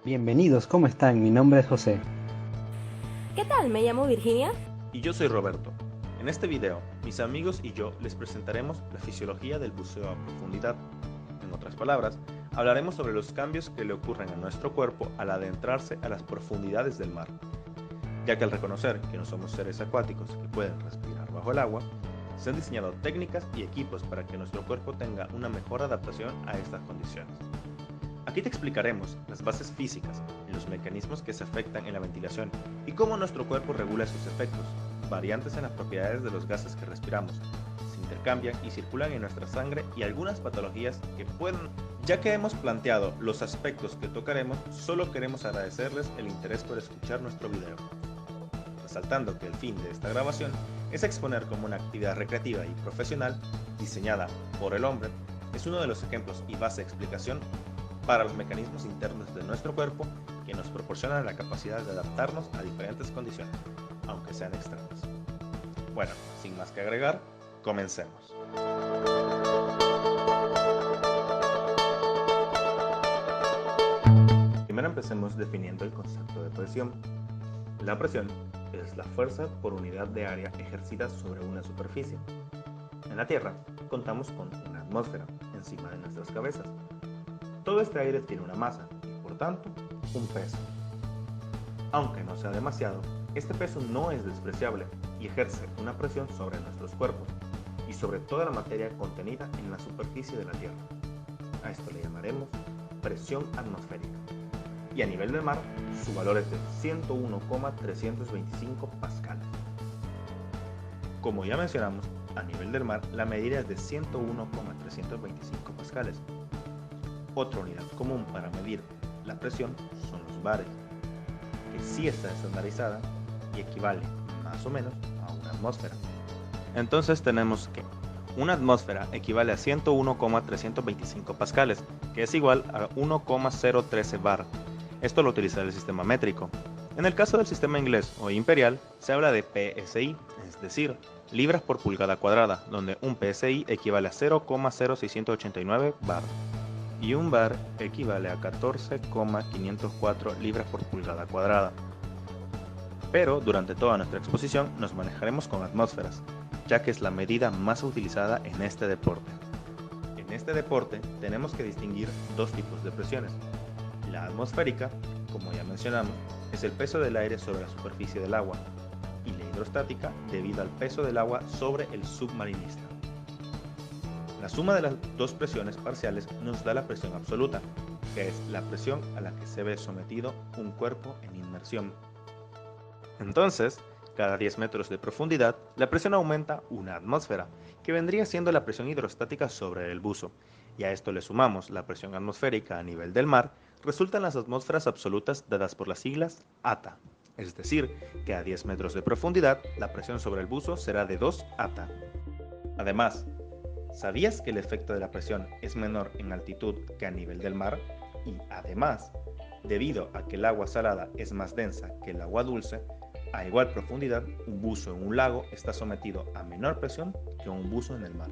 Bienvenidos, ¿cómo están? Mi nombre es José. ¿Qué tal? Me llamo Virginia. Y yo soy Roberto. En este video, mis amigos y yo les presentaremos la fisiología del buceo a profundidad. En otras palabras, hablaremos sobre los cambios que le ocurren a nuestro cuerpo al adentrarse a las profundidades del mar. Ya que al reconocer que no somos seres acuáticos que pueden respirar bajo el agua, se han diseñado técnicas y equipos para que nuestro cuerpo tenga una mejor adaptación a estas condiciones. Aquí te explicaremos las bases físicas y los mecanismos que se afectan en la ventilación y cómo nuestro cuerpo regula sus efectos, variantes en las propiedades de los gases que respiramos, se intercambian y circulan en nuestra sangre y algunas patologías que pueden. Ya que hemos planteado los aspectos que tocaremos, solo queremos agradecerles el interés por escuchar nuestro video. Resaltando que el fin de esta grabación es exponer como una actividad recreativa y profesional diseñada por el hombre, es uno de los ejemplos y base de explicación para los mecanismos internos de nuestro cuerpo que nos proporcionan la capacidad de adaptarnos a diferentes condiciones, aunque sean extremas. Bueno, sin más que agregar, comencemos. Primero empecemos definiendo el concepto de presión. La presión es la fuerza por unidad de área ejercida sobre una superficie. En la Tierra contamos con una atmósfera encima de nuestras cabezas. Todo este aire tiene una masa y, por tanto, un peso. Aunque no sea demasiado, este peso no es despreciable y ejerce una presión sobre nuestros cuerpos y sobre toda la materia contenida en la superficie de la Tierra. A esto le llamaremos presión atmosférica. Y a nivel del mar, su valor es de 101,325 pascales. Como ya mencionamos, a nivel del mar la medida es de 101,325 pascales. Otra unidad común para medir la presión son los bares, que sí está estandarizada y equivale más o menos a una atmósfera. Entonces tenemos que una atmósfera equivale a 101,325 pascales, que es igual a 1,013 bar. Esto lo utiliza el sistema métrico. En el caso del sistema inglés o imperial, se habla de PSI, es decir, libras por pulgada cuadrada, donde un PSI equivale a 0,0689 bar. Y un bar equivale a 14,504 libras por pulgada cuadrada. Pero durante toda nuestra exposición nos manejaremos con atmósferas, ya que es la medida más utilizada en este deporte. En este deporte tenemos que distinguir dos tipos de presiones. La atmosférica, como ya mencionamos, es el peso del aire sobre la superficie del agua, y la hidrostática debido al peso del agua sobre el submarinista. La suma de las dos presiones parciales nos da la presión absoluta, que es la presión a la que se ve sometido un cuerpo en inmersión. Entonces, cada 10 metros de profundidad, la presión aumenta una atmósfera, que vendría siendo la presión hidrostática sobre el buzo, y a esto le sumamos la presión atmosférica a nivel del mar, resultan las atmósferas absolutas dadas por las siglas ATA, es decir, que a 10 metros de profundidad, la presión sobre el buzo será de 2 ATA. Además, ¿sabías que el efecto de la presión es menor en altitud que a nivel del mar? Y además, debido a que el agua salada es más densa que el agua dulce, a igual profundidad, un buzo en un lago está sometido a menor presión que un buzo en el mar.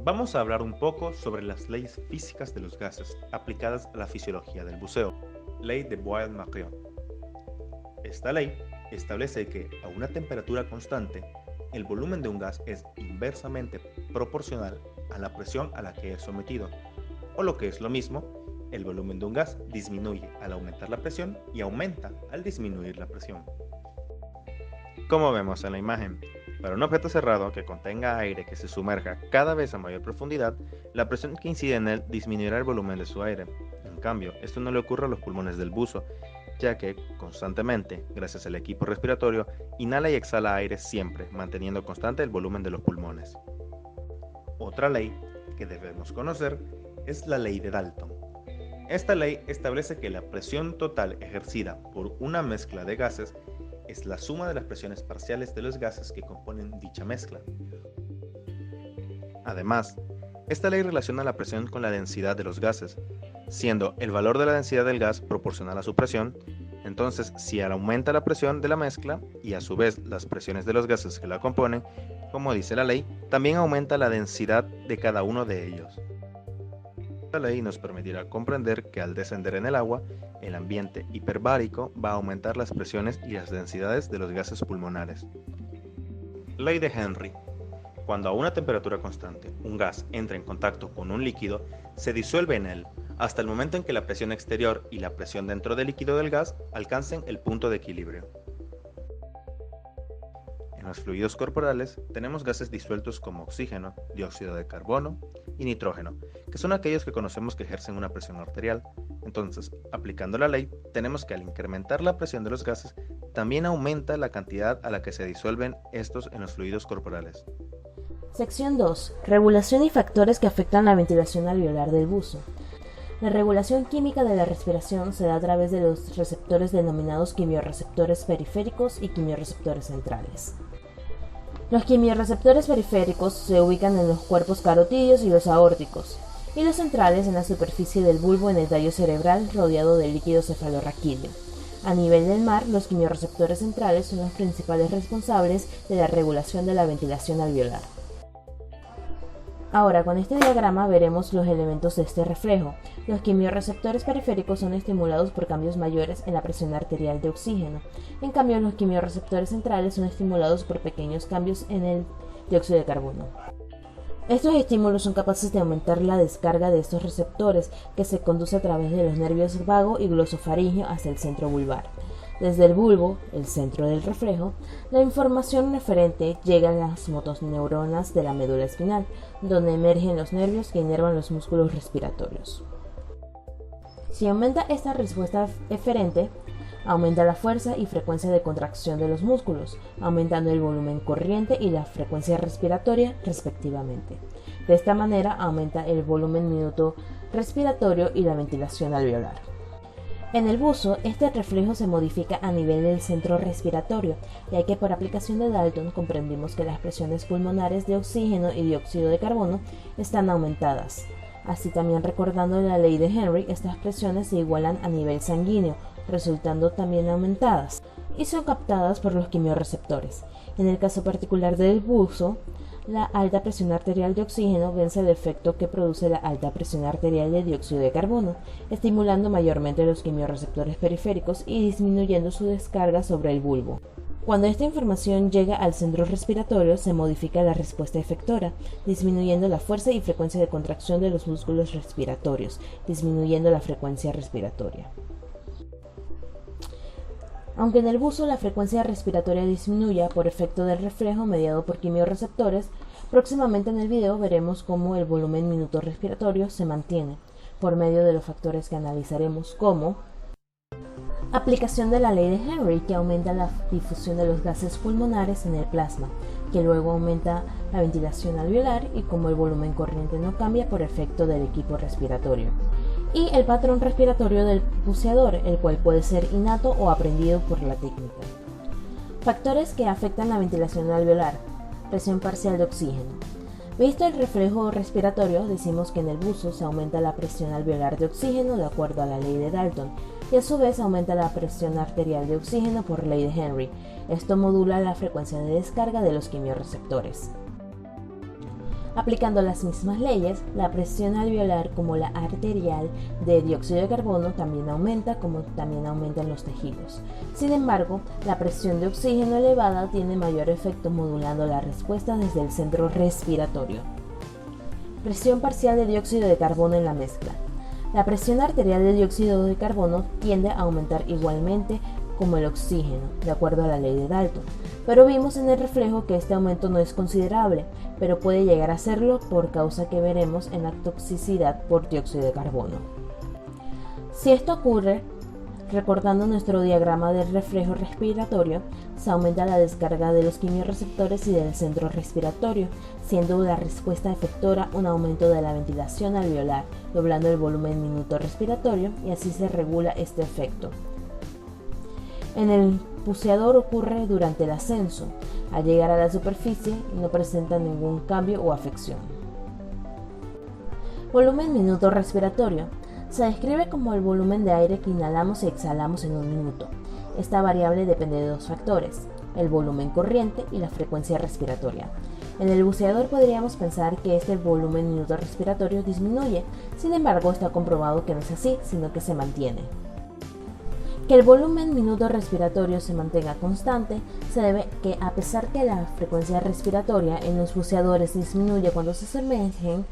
Vamos a hablar un poco sobre las leyes físicas de los gases aplicadas a la fisiología del buceo. Ley de Boyle-Macron. Esta ley establece que a una temperatura constante, el volumen de un gas es inversamente proporcional a la presión a la que es sometido, o lo que es lo mismo, el volumen de un gas disminuye al aumentar la presión y aumenta al disminuir la presión. Como vemos en la imagen, para un objeto cerrado que contenga aire que se sumerja cada vez a mayor profundidad, la presión que incide en él disminuirá el volumen de su aire. En cambio, esto no le ocurre a los pulmones del buzo, ya que constantemente, gracias al equipo respiratorio, inhala y exhala aire siempre, manteniendo constante el volumen de los pulmones. Otra ley que debemos conocer es la ley de Dalton. Esta ley establece que la presión total ejercida por una mezcla de gases es la suma de las presiones parciales de los gases que componen dicha mezcla. Además, esta ley relaciona la presión con la densidad de los gases, siendo el valor de la densidad del gas proporcional a su presión. Entonces, si aumenta la presión de la mezcla y a su vez las presiones de los gases que la componen, como dice la ley, también aumenta la densidad de cada uno de ellos. Esta ley nos permitirá comprender que al descender en el agua, el ambiente hiperbárico va a aumentar las presiones y las densidades de los gases pulmonares. Ley de Henry. Cuando a una temperatura constante un gas entra en contacto con un líquido, se disuelve en él, hasta el momento en que la presión exterior y la presión dentro del líquido del gas alcancen el punto de equilibrio. En los fluidos corporales tenemos gases disueltos como oxígeno, dióxido de carbono y nitrógeno, que son aquellos que conocemos que ejercen una presión arterial. Entonces, aplicando la ley, tenemos que al incrementar la presión de los gases, también aumenta la cantidad a la que se disuelven estos en los fluidos corporales. Sección 2. Regulación y factores que afectan la ventilación alveolar del buzo. La regulación química de la respiración se da a través de los receptores denominados quimiorreceptores periféricos y quimiorreceptores centrales. Los quimiorreceptores periféricos se ubican en los cuerpos carotídeos y los aórticos, y los centrales en la superficie del bulbo en el tallo cerebral rodeado del líquido cefalorraquídeo. A nivel del mar, los quimiorreceptores centrales son los principales responsables de la regulación de la ventilación alveolar. Ahora, con este diagrama veremos los elementos de este reflejo. Los quimiorreceptores periféricos son estimulados por cambios mayores en la presión arterial de oxígeno. En cambio, los quimiorreceptores centrales son estimulados por pequeños cambios en el dióxido de carbono. Estos estímulos son capaces de aumentar la descarga de estos receptores, que se conduce a través de los nervios vago y glosofaríngeo hasta el centro vulvar. Desde el bulbo, el centro del reflejo, la información referente llega a las motoneuronas de la médula espinal, donde emergen los nervios que inervan los músculos respiratorios. Si aumenta esta respuesta eferente, aumenta la fuerza y frecuencia de contracción de los músculos, aumentando el volumen corriente y la frecuencia respiratoria respectivamente. De esta manera aumenta el volumen minuto respiratorio y la ventilación alveolar. En el buzo, este reflejo se modifica a nivel del centro respiratorio, ya que por aplicación de Dalton comprendimos que las presiones pulmonares de oxígeno y dióxido de carbono están aumentadas. Así también recordando la ley de Henry, estas presiones se igualan a nivel sanguíneo, resultando también aumentadas, y son captadas por los quimiorreceptores. En el caso particular del buzo, la alta presión arterial de oxígeno vence el efecto que produce la alta presión arterial de dióxido de carbono, estimulando mayormente los quimiorreceptores periféricos y disminuyendo su descarga sobre el bulbo. Cuando esta información llega al centro respiratorio, se modifica la respuesta efectora, disminuyendo la fuerza y frecuencia de contracción de los músculos respiratorios, disminuyendo la frecuencia respiratoria. Aunque en el buzo la frecuencia respiratoria disminuya por efecto del reflejo mediado por quimiorreceptores, próximamente en el video veremos cómo el volumen minuto respiratorio se mantiene, por medio de los factores que analizaremos como aplicación de la ley de Henry, que aumenta la difusión de los gases pulmonares en el plasma, que luego aumenta la ventilación alveolar y como el volumen corriente no cambia por efecto del equipo respiratorio. Y el patrón respiratorio del buceador, el cual puede ser innato o aprendido por la técnica. Factores que afectan la ventilación alveolar. Presión parcial de oxígeno. Visto el reflejo respiratorio, decimos que en el buzo se aumenta la presión alveolar de oxígeno de acuerdo a la ley de Dalton, y a su vez aumenta la presión arterial de oxígeno por ley de Henry. Esto modula la frecuencia de descarga de los quimiorreceptores. Aplicando las mismas leyes, la presión alveolar como la arterial de dióxido de carbono también aumenta, como también aumentan los tejidos. Sin embargo, la presión de oxígeno elevada tiene mayor efecto modulando la respuesta desde el centro respiratorio. Presión parcial de dióxido de carbono en la mezcla. La presión arterial de dióxido de carbono tiende a aumentar igualmente como el oxígeno, de acuerdo a la ley de Dalton. Pero vimos en el reflejo que este aumento no es considerable, pero puede llegar a serlo por causa que veremos en la toxicidad por dióxido de carbono. Si esto ocurre, recordando nuestro diagrama del reflejo respiratorio, se aumenta la descarga de los quimiorreceptores y del centro respiratorio, siendo la respuesta efectora un aumento de la ventilación alveolar, doblando el volumen minuto respiratorio, y así se regula este efecto. En el buceador ocurre durante el ascenso, al llegar a la superficie y no presenta ningún cambio o afección. Volumen minuto respiratorio. Se describe como el volumen de aire que inhalamos y exhalamos en un minuto. Esta variable depende de dos factores, el volumen corriente y la frecuencia respiratoria. En el buceador podríamos pensar que este volumen minuto respiratorio disminuye, sin embargo está comprobado que no es así, sino que se mantiene. Que el volumen minuto respiratorio se mantenga constante se debe que, a pesar que la frecuencia respiratoria en los buceadores disminuye cuando se sumergen,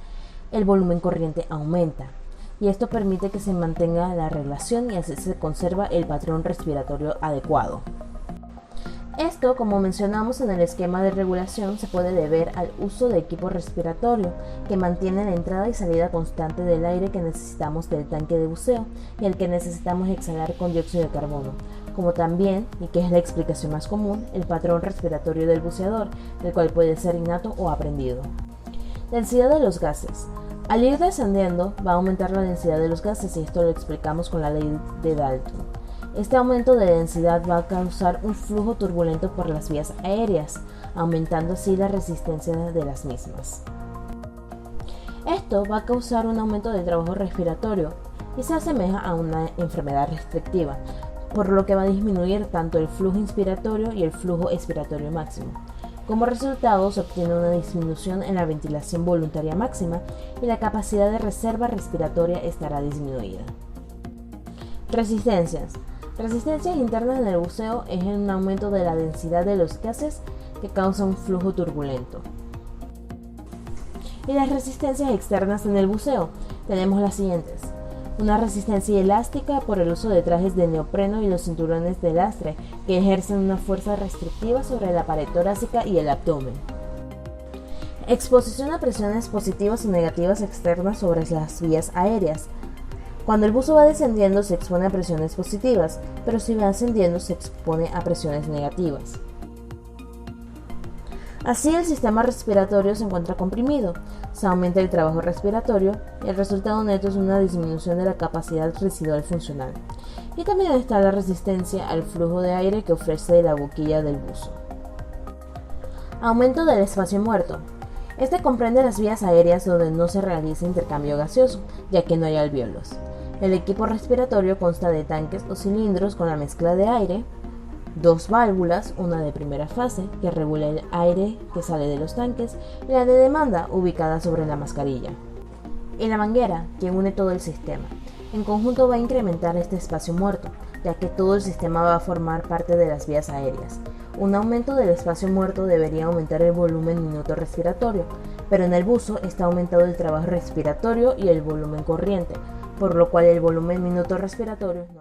el volumen corriente aumenta, y esto permite que se mantenga la relación y así se conserva el patrón respiratorio adecuado. Esto, como mencionamos en el esquema de regulación, se puede deber al uso de equipo respiratorio que mantiene la entrada y salida constante del aire que necesitamos del tanque de buceo y el que necesitamos exhalar con dióxido de carbono, como también, y que es la explicación más común, el patrón respiratorio del buceador, el cual puede ser innato o aprendido. Densidad de los gases. Al ir descendiendo va a aumentar la densidad de los gases y esto lo explicamos con la ley de Dalton. Este aumento de densidad va a causar un flujo turbulento por las vías aéreas, aumentando así la resistencia de las mismas. Esto va a causar un aumento del trabajo respiratorio y se asemeja a una enfermedad restrictiva, por lo que va a disminuir tanto el flujo inspiratorio y el flujo expiratorio máximo. Como resultado, se obtiene una disminución en la ventilación voluntaria máxima y la capacidad de reserva respiratoria estará disminuida. Resistencias. Resistencias internas en el buceo es un aumento de la densidad de los gases que causa un flujo turbulento. Y las resistencias externas en el buceo tenemos las siguientes. Una resistencia elástica por el uso de trajes de neopreno y los cinturones de lastre que ejercen una fuerza restrictiva sobre la pared torácica y el abdomen. Exposición a presiones positivas o negativas externas sobre las vías aéreas. Cuando el buzo va descendiendo se expone a presiones positivas, pero si va ascendiendo se expone a presiones negativas. Así el sistema respiratorio se encuentra comprimido, se aumenta el trabajo respiratorio y el resultado neto es una disminución de la capacidad residual funcional. Y también está la resistencia al flujo de aire que ofrece la boquilla del buzo. Aumento del espacio muerto. Este comprende las vías aéreas donde no se realiza intercambio gaseoso, ya que no hay alvéolos. El equipo respiratorio consta de tanques o cilindros con la mezcla de aire, dos válvulas, una de primera fase que regula el aire que sale de los tanques y la de demanda ubicada sobre la mascarilla. Y la manguera que une todo el sistema. En conjunto va a incrementar este espacio muerto, ya que todo el sistema va a formar parte de las vías aéreas. Un aumento del espacio muerto debería aumentar el volumen minuto respiratorio, pero en el buzo está aumentado el trabajo respiratorio y el volumen corriente, por lo cual el volumen minuto respiratorio no aumenta.